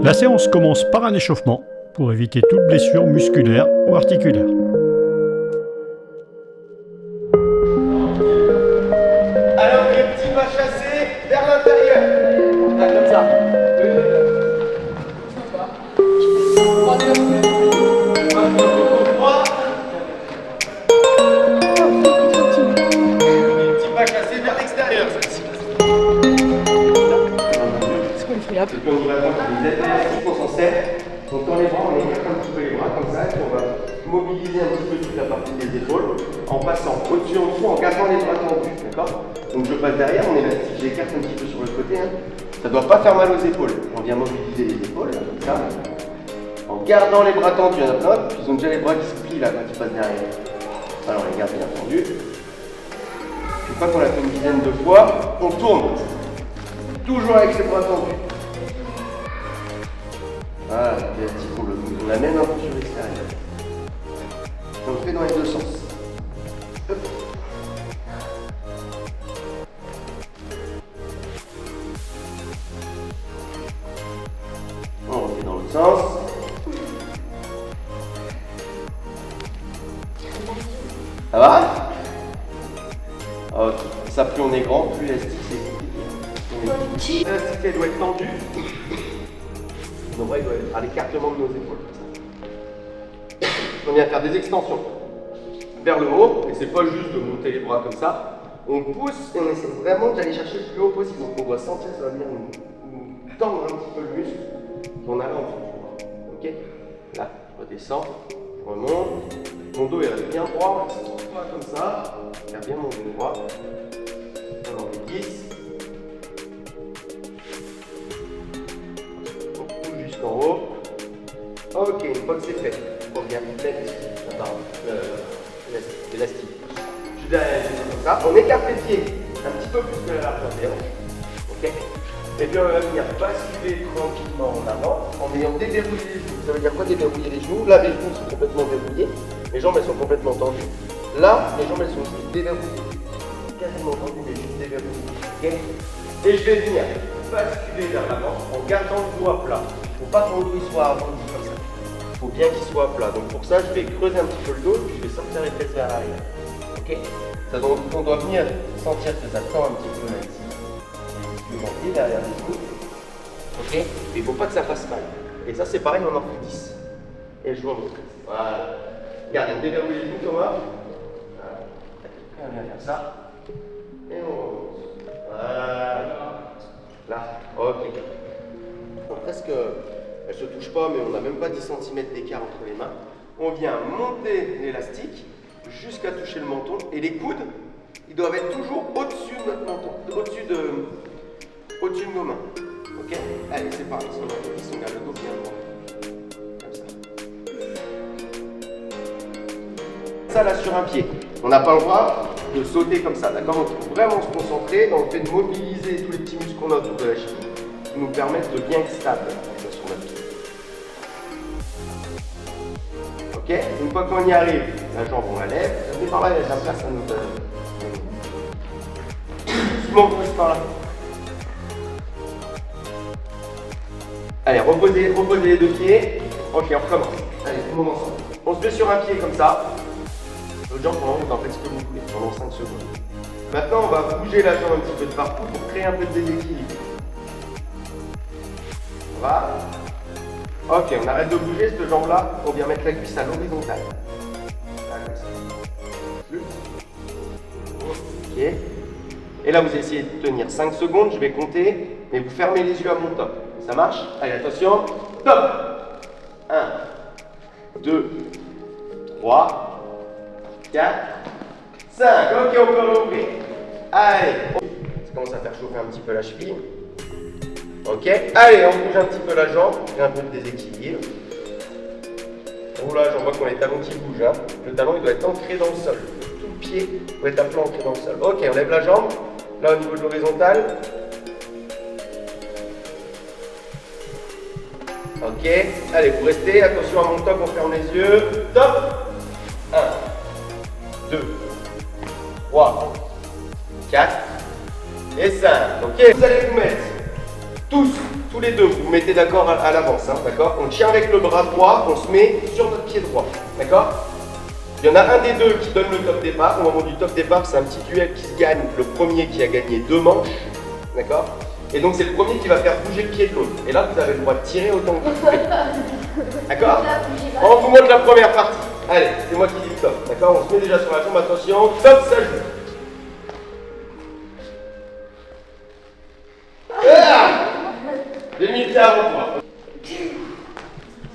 La séance commence par un échauffement pour éviter toute blessure musculaire ou articulaire. Alors les petits pas chassés vers l'intérieur. Là, comme ça. Les petits pas chassés vers l'extérieur. C'est quoi le friable? Et puis on va prendre les élastiques, on s'en sert. Donc dans les bras, on écarte un petit peu les bras comme ça, et puis on va mobiliser un petit peu toute la partie des épaules en passant au-dessus, en dessous, en gardant les bras tendus, d'accord? Donc je passe derrière, mon élastique, j'écarte un petit peu sur le côté, hein. Ça ne doit pas faire mal aux épaules. On vient mobiliser les épaules, là, comme ça, en gardant les bras tendus. Il y en a plein, puis ils ont déjà les bras qui se plient là quand ils passent derrière. Alors on les garde bien tendus. Une fois qu'on l'a fait une dizaine de fois, on tourne. Toujours avec les bras tendus. Voilà, l'élastique, on l'amène un peu sur l'extérieur. On le fait dans les deux sens. Hop. On refait dans l'autre sens. Ça va? Ok. Ça, plus on est grand, plus l'élastique c'est compliqué. L'élastique elle doit être tendue. Nos bras doivent être à l'écartement de nos épaules. On vient faire des extensions vers le haut, et c'est pas juste de monter les bras comme ça. On pousse et on essaie vraiment d'aller chercher le plus haut possible. Donc on doit sentir que ça va venir nous tendre un petit peu le muscle qu'on a là en dessous. Ok? Là, je redescends, je remonte. Mon dos il reste bien droit, on reste pas comme ça. Je garde bien mon dos droit. On en fait 10. On pousse jusqu'en haut. Ok, une fois que c'est fait, on revient l'élastique. Je derrière comme ça. On écarte les pieds un petit peu plus que la largeur des hanches. Ok. Et puis on va venir basculer tranquillement en avant en ayant déverrouillé les genoux. Ça veut dire quoi déverrouiller les genoux? Là, les genoux sont complètement verrouillés. Les jambes elles sont complètement tendues. Là, les jambes elles sont aussi déverrouillées. Quasiment tendues, mais juste déverrouillées. Ok. Et je vais venir basculer vers l'avant en gardant le dos à plat. Il ne faut pas que mon dos soit arrondi comme ça. Il faut bien qu'il soit plat. Donc pour ça, je vais creuser un petit peu le dos, puis je vais sortir les fesses vers l'arrière. Ok. Ça, donc, on doit venir sentir que ça tend un petit peu là ici. Les ischios derrière les genoux. Ok. Et il ne faut pas que ça fasse mal. Et ça, c'est pareil, on en fait 10. Et je vous remonte. Voilà. Regardez, on déverrouille les genoux, Thomas. Voilà. On vient faire ça. Et on remonte. Voilà. Là. Ok. Donc, presque. Elle ne se touche pas, mais on n'a même pas 10 cm d'écart entre les mains. On vient monter l'élastique jusqu'à toucher le menton. Et les coudes, ils doivent être toujours au-dessus de notre menton, au-dessus de nos mains. Ok? Allez, c'est parti. On garde le dos bien droit. Comme ça. Ça là sur un pied. On n'a pas le droit de sauter comme ça, d'accord? Donc, il faut vraiment se concentrer dans le fait de mobiliser tous les petits muscles qu'on a autour de la cheville qui nous permettent de bien être stable sur notre pied. Ok, une fois qu'on y arrive, la jambe on la lève, ça met par là, la place à nous. Doucement, on pousse par là. Allez, reposez les deux pieds. Ok, on recommence. Allez, tout le monde ensemble. On se met sur un pied comme ça. L'autre jambe, vous en faites ce que vous voulez pendant 5 secondes. Maintenant, on va bouger la jambe un petit peu de partout pour créer un peu de déséquilibre. Voilà. Ok, on arrête de bouger cette jambe-là, on vient mettre la cuisse à l'horizontale. Ok. Et là, vous essayez de tenir 5 secondes, je vais compter, mais vous fermez les yeux à mon top. Ça marche? Allez, attention, top! 1, 2, 3, 4, 5. Ok, on peut rouvrir. Allez, ça commence à faire chauffer un petit peu la cheville. Ok, allez, on bouge un petit peu la jambe, il y a un peu de déséquilibre. Oula, j'en vois qu'on a les talons qui bougent. Hein. Le talon, il doit être ancré dans le sol. Tout le pied doit être un peu ancré dans le sol. Ok, on lève la jambe, là au niveau de l'horizontale. Ok, allez, vous restez, attention à mon top, on ferme les yeux. Top! 1, 2, 3, 4 et 5. Ok, vous allez vous mettre tous tous les deux, vous vous mettez d'accord à l'avance, hein, d'accord? On tient avec le bras droit, on se met sur notre pied droit, d'accord? Il y en a un des deux qui donne le top départ. Au moment du top départ, c'est un petit duel qui se gagne. Le premier qui a gagné 2 manches, d'accord? Et donc c'est le premier qui va faire bouger le pied de l'autre. Et là, vous avez le droit de tirer autant que vous voulez. D'accord? On vous montre la première partie. Allez, c'est moi qui dis le top, d'accord? On se met déjà sur la jambe, attention, top, ça joue. J'ai mis le pied avant toi.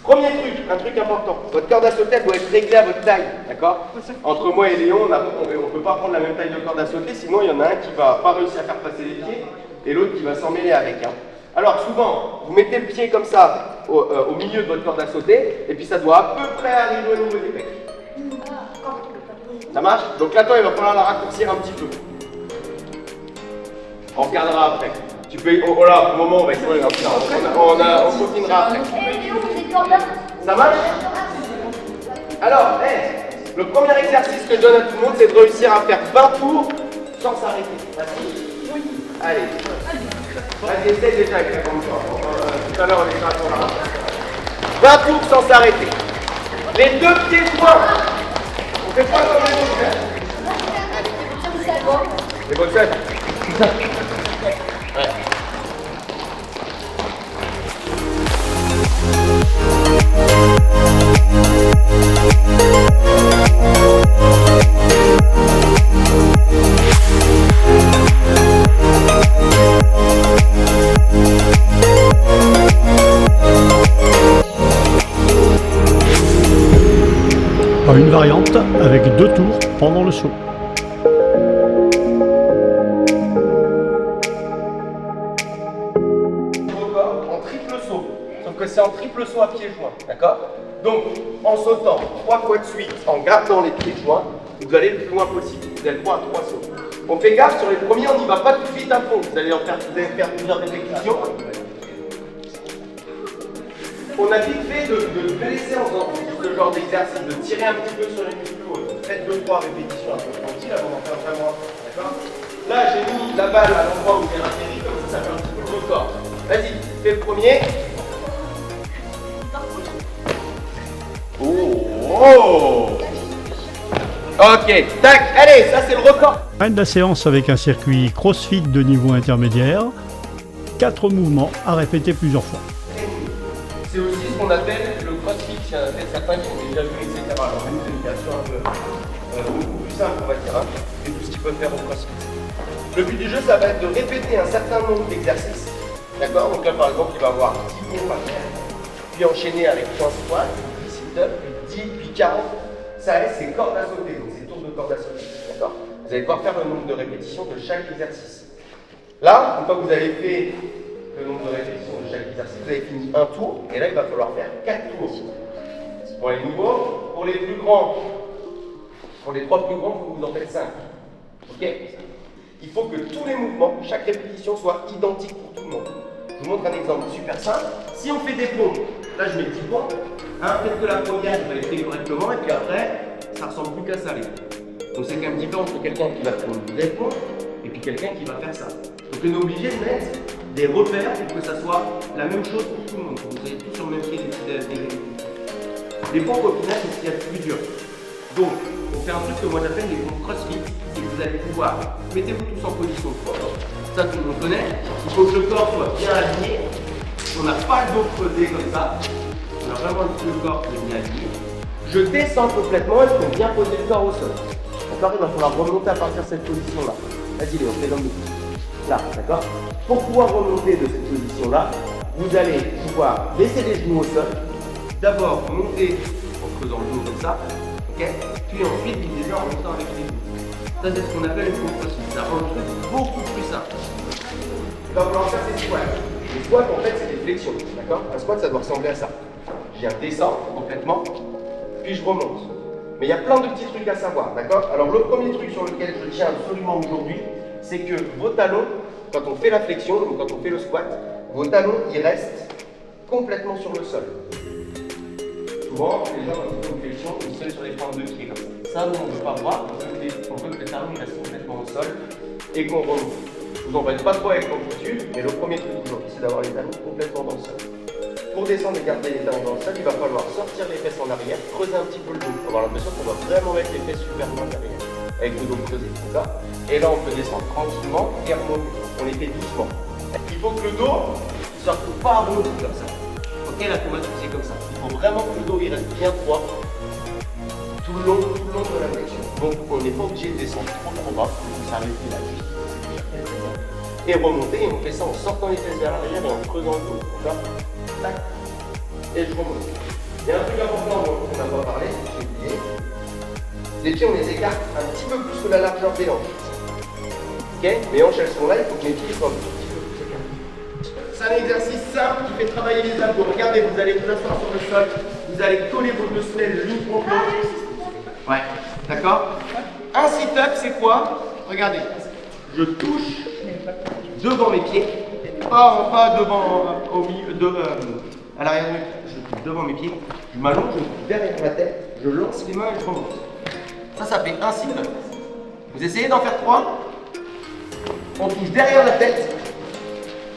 Premier truc, un truc important. Votre corde à sauter doit être réglée à votre taille, d'accord? Entre moi et Léon, on ne peut pas prendre la même taille de corde à sauter, sinon il y en a un qui va pas réussir à faire passer les pieds et l'autre qui va s'en mêler avec. Hein. Alors souvent, vous mettez le pied comme ça au milieu de votre corde à sauter et puis ça doit à peu près arriver au niveau des pecs. Ça marche? Donc là, toi, il va falloir la raccourcir un petit peu. On regardera après. Tu peux. Oh là, au moment, on va essayer de on continuera après. Ça marche? Alors, le premier exercice que je donne à tout le monde, c'est de réussir à faire 20 tours sans s'arrêter. Vas-y. Oui. Allez. Vas-y, essaye déjà avec la grande corde. Tout à l'heure, on est là. 20 tours sans s'arrêter. Les deux pieds joints. On fait pas comme les boxeurs. Les boxeurs. Ouais. Une variante avec 2 tours pendant le saut. En triple saut, sauf que c'est en triple saut à pieds joints, d'accord? Donc, en sautant 3 fois de suite, en gardant les pieds joints, vous allez le plus loin possible. Vous avez le droit à 3 sauts. On fait gaffe, sur les premiers, on n'y va pas tout de suite à fond. Vous allez faire plusieurs répétitions. On a vite fait de blesser en faisant ce genre d'exercice, de tirer un petit peu sur les muscles hautes. Faites 2-3 répétitions un peu tranquilles avant d'en faire vraiment. D'accord? Là, j'ai mis la balle à l'endroit où il est atterri, comme ça fait un petit peu le record. Vas-y, fais le premier. Oh! Ok, tac, allez, ça c'est le record. Fin de la séance avec un circuit CrossFit de niveau intermédiaire. 4 mouvements à répéter plusieurs fois. C'est aussi ce qu'on appelle le crossfit. Il y en a peut-être certains qui ont déjà vu, etc. Alors, nous, c'est une version un peu beaucoup plus simple, on va dire, hein, et tout ce qu'ils peuvent faire au crossfit. Le but du jeu, ça va être de répéter un certain nombre d'exercices. D'accord? Donc là, par exemple, il va avoir 10 pompes à faire, puis enchaîner avec 3 squats, 10 sit-ups, puis 10, puis 40. Ça reste c'est cordes à sauter, donc c'est tours de cordes à sauter. D'accord? Vous allez devoir faire le nombre de répétitions de chaque exercice. Là, une fois que vous avez fait le nombre de répétitions de chaque exercice, vous avez fini un tour, et là il va falloir faire 4 tours. Pour les nouveaux, pour les plus grands, pour les 3 plus grands, vous en faites 5. Ok? Il faut que tous les mouvements, chaque répétition soit identique pour tout le monde. Je vous montre un exemple super simple. Si on fait des pompes, là je mets 10 pompes, hein, peut-être que la première je vais les faire correctement, et puis après, ça ressemble plus qu'à ça. Donc c'est quand même différent entre quelqu'un qui va faire une vraie pompe, et puis quelqu'un qui va faire ça. Donc on est obligé de mettre des repères pour que ça soit la même chose pour tout le monde. Vous avez tous sur le même pied des pompes au final, c'est ce qu'il y a de plus dur. Donc, on fait un truc que moi j'appelle les pompes CrossFit, c'est que vous allez pouvoir, mettez-vous tous en position de force, ça tout le monde connaît, il faut que le corps soit bien aligné, on n'a pas le dos creusé comme ça, on a vraiment le corps qui est bien aligné. Je descends complètement et je peux bien poser le corps au sol. D'accord? Il va falloir remonter à partir de cette position-là. Vas-y Léon, fais comme nous. Là, d'accord? Pour pouvoir remonter de cette position-là, vous allez pouvoir laisser les genoux au sol. D'abord, monter en creusant le dos comme ça, ok? Puis ensuite, viser en montant avec les genoux. Ça, c'est ce qu'on appelle une pompe CrossFit. Ça rend le truc beaucoup plus simple. Il va falloir faire des squats. Les squats, en fait, c'est des flexions, d'accord? Un squat, ça doit ressembler à ça. Je descends complètement, puis je remonte. Mais il y a plein de petits trucs à savoir, d'accord? Alors, le premier truc sur lequel je tiens absolument aujourd'hui, c'est que vos talons, quand on fait la flexion, donc quand on fait le squat, vos talons, ils restent complètement sur le sol. Souvent, les gens, quand ils font une flexion, ils sont sur les pointes de pied comme ça. Ça, nous, on ne veut pas voir, on veut que les talons ils restent complètement au sol et qu'on remonte. vous en faites pas trop avec l'amplitude, mais le premier truc aujourd'hui, c'est d'avoir les talons complètement dans le sol. Pour descendre et garder les talons dans le sol, il va falloir sortir les fesses en arrière, creuser un petit peu le dos. On va avoir l'impression qu'on va vraiment mettre les fesses super loin derrière, avec le dos creusé, tout ça. Et là, on peut descendre tranquillement et remonter. On les fait doucement. Il faut que le dos ne sorte pas arrondi comme ça. Ok, là, qu'on va utiliser comme ça. Il faut vraiment que le dos il reste bien droit tout le long de la flexion. Donc, on n'est pas obligé de descendre trop bas. Ça arrive là, juste. Et remonter, et on fait ça en sortant les fesses vers l'arrière et en creusant le dos. D'accord ? Tac. Et je remonte. Il y a un truc important dont on n'a pas parlé, j'ai oublié. Les pieds, on les écarte un petit peu plus que la largeur des hanches. Ok ? Mes hanches, elles sont là, il faut que mes pieds soient un petit peu plus écartés. C'est un exercice simple qui fait travailler les abdos. Regardez, vous allez vous asseoir sur le sol, vous allez coller vos deux semelles l'une contre l'autre. Ouais, d'accord ? Un sit-up, c'est quoi ? Regardez, je touche devant mes pieds, pas devant, au milieu, à l'arrière de mes pieds. Je touche devant mes pieds, je m'allonge, je touche derrière ma tête, je lance les mains et je remonte. Ça fait un sit-up. Vous essayez d'en faire 3. On touche derrière la tête,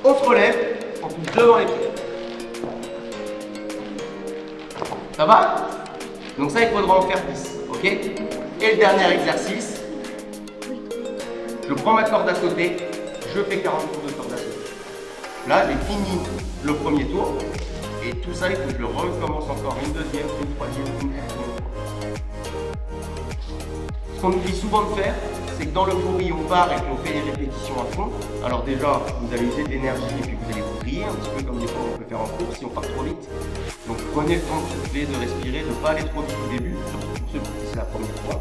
on se relève, on touche devant les pieds. Ça va? Donc ça, il faudra en faire 10, ok? Et le dernier exercice, je prends ma corde à sauter, je fais 40 tours de corde à sauter. Là, j'ai fini le premier tour, et tout ça, il faut que je le recommence encore une deuxième, une troisième, une quatrième. Ce qu'on oublie souvent de faire, c'est que dans le fourri, on part et qu'on fait les répétitions à fond. Alors déjà, vous allez user de l'énergie et puis vous allez vous griller, un petit peu comme des fois on peut faire en course si on part trop vite. Donc prenez le temps de souffler, de respirer, de ne pas aller trop vite au début, surtout pour ceux qui c'est la première fois.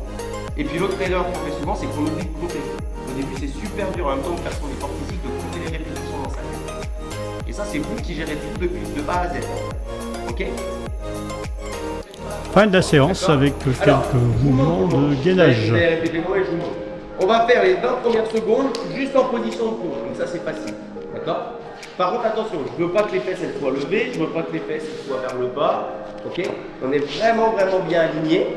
Et puis l'autre erreur qu'on fait souvent, c'est qu'on oublie de compter. Au début, c'est super dur en même temps de faire son effort physique, de compter les répétitions dans sa tête. Et ça, c'est vous qui gérez tout depuis de A à Z. Ok? Fin de la séance avec quelques mouvements de gainage. On va faire les 20 premières secondes juste en position de pause. Donc ça, c'est facile. D'accord? Par contre, attention, je ne veux pas que les fesses elles soient levées, je ne veux pas que les fesses elles soient vers le bas. Ok? On est vraiment bien alignés.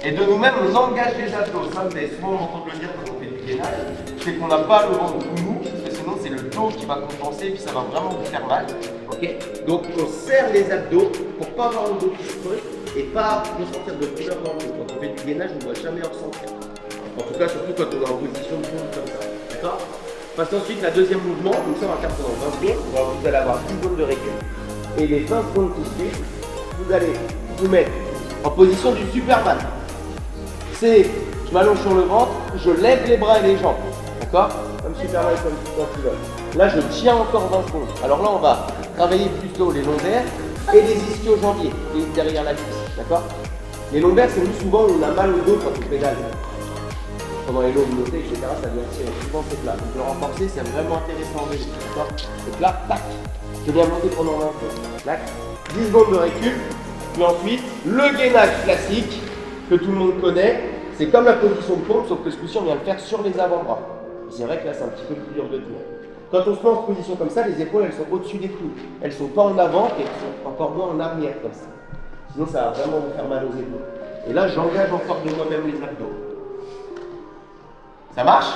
Et de nous-mêmes, on engage les abdos. Ça, vous allez souvent entendre le dire quand on fait du gainage. C'est qu'on n'a pas le ventre mou, parce que sinon, c'est le dos qui va compenser, puis ça va vraiment vous faire mal. Ok? Donc, on serre les abdos pour ne pas avoir le dos qui se creuse et pas ressentir de douleur dans le dos. Quand on fait du gainage, on ne doit jamais ressentir. En tout cas, surtout quand on est en position de pause comme ça. D'accord? Passe ensuite la deuxième mouvement. Donc ça, on va faire pendant 20 secondes. Vous allez avoir 10 secondes de récup. Et les 20 secondes qui suivent, vous allez vous mettre en position du Superman. C'est, je m'allonge sur le ventre, je lève les bras et les jambes. D'accord? Comme Superman, comme quand tu veux. Là, je tiens encore 20 secondes. Alors là, on va travailler plutôt les lombaires et les ischio-jambiers, qui est derrière la cuisse. D'accord? Les lombaires, c'est nous souvent où on a mal au dos quand on pédale. Pendant les longues montées, etc., ça vient tirer souvent c'est là. Donc le renforcer, c'est vraiment intéressant en vélo. D'accord? Donc là, tac, je viens monter pendant 20 secondes. Tac, 10 secondes de récup. Puis ensuite, le gainage classique que tout le monde connaît. C'est comme la position de pompe, sauf que ce coup-ci, on vient le faire sur les avant-bras. C'est vrai que là, c'est un petit peu plus dur de tenir. Quand on se met en position comme ça, les épaules, elles sont au-dessus des coudes. Elles ne sont pas en avant et elles sont encore moins en arrière comme ça. Sinon, ça va vraiment vous faire mal aux épaules. Et là, j'engage encore de moi-même les abdos. Ça marche?